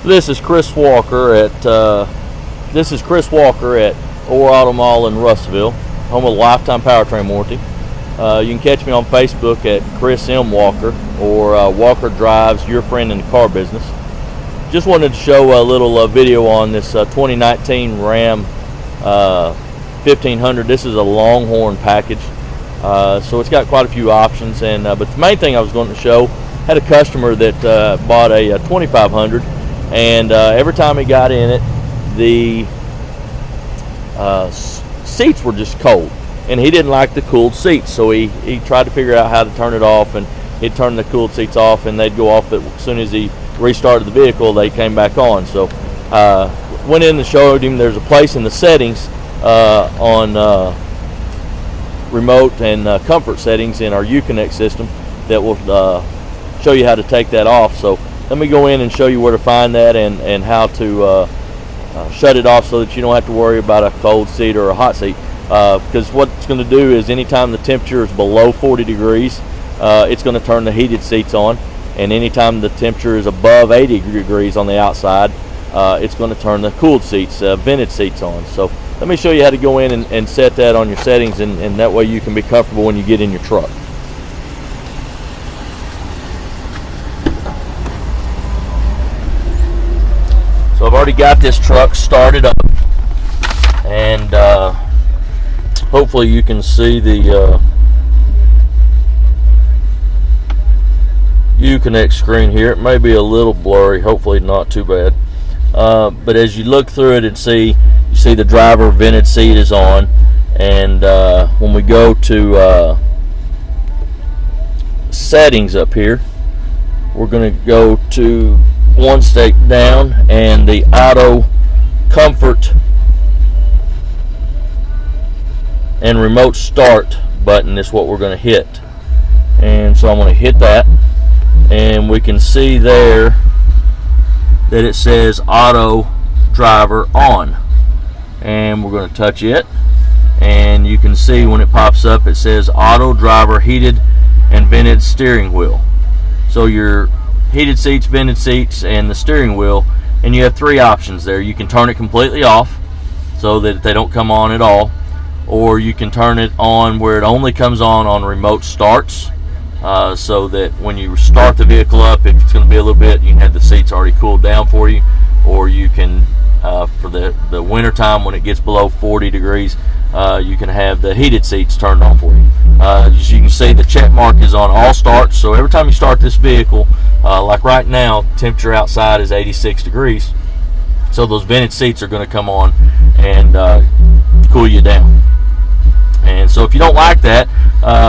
This is Chris Walker at Orr Auto Mall in Russellville, home of Lifetime Powertrain Warranty. You can catch me on Facebook at Chris M. Walker or Walker Drives Your Friend in the Car Business. Just wanted to show a little video on this 2019 Ram 1500. This is a Longhorn package, so it's got quite a few options. And but the main thing I was going to show, had a customer that bought a 2500. And every time he got in it, the seats were just cold, and he didn't like the cooled seats. So he tried to figure out how to turn it off, and he'd turn the cooled seats off, and they'd go off. But as soon as he restarted the vehicle, they came back on. So went in and showed him there's a place in the settings on remote and comfort settings in our Uconnect system that will show you how to take that off. So let me go in and show you where to find that and how to shut it off so that you don't have to worry about a cold seat or a hot seat. Because what it's going to do is anytime the temperature is below 40 degrees, it's going to turn the heated seats on. And anytime the temperature is above 80 degrees on the outside, it's going to turn the cooled seats, vented seats on. So let me show you how to go in and set that on your settings, and that way you can be comfortable when you get in your truck. So I've already got this truck started up, and hopefully you can see the Uconnect screen here. It may be a little blurry, hopefully not too bad. But as you look through it and you see the driver vented seat is on, and when we go to settings up here, we're going to go to one step down, and the auto comfort and remote start button is what we're going to hit. And so I'm going to hit that, and we can see there that it says auto driver on, and we're going to touch it, and you can see when it pops up it says auto driver heated and vented steering wheel. So your heated seats, vented seats, and the steering wheel, and you have three options there. You can turn it completely off so that they don't come on at all, or you can turn it on where it only comes on remote starts, so that when you start the vehicle up, if it's going to be a little bit, you can have the seats already cooled down for you, or you can for the winter time when it gets below 40 degrees, you can have the heated seats turned on for you. As you can see, the check mark is on all starts, so every time you start this vehicle, like right now, temperature outside is 86 degrees, so those vented seats are going to come on and cool you down. And so if you don't like that,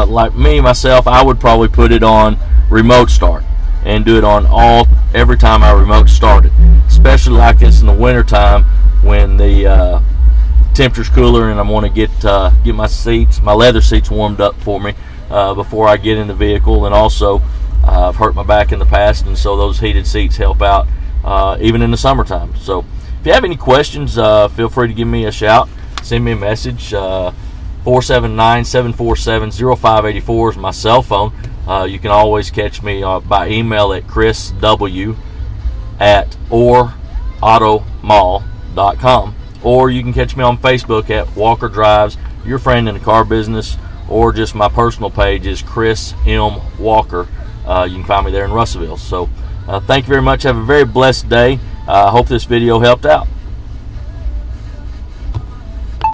like me myself, I would probably put it on remote start and do it on every time I remote start it, especially like this in the winter time when the temperature's cooler and I want to get my leather seats warmed up for me before I get in the vehicle. And also I've hurt my back in the past, and so those heated seats help out even in the summertime. So if you have any questions, feel free to give me a shout, send me a message. 479-747-0584 is my cell phone. You can always catch me by email at chrisw@orautomall.com, or you can catch me on Facebook at Walker Drives Your Friend in the Car Business, or just my personal page is Chris M. Walker. You can find me there in Russellville. So thank you very much. Have a very blessed day. I hope this video helped out.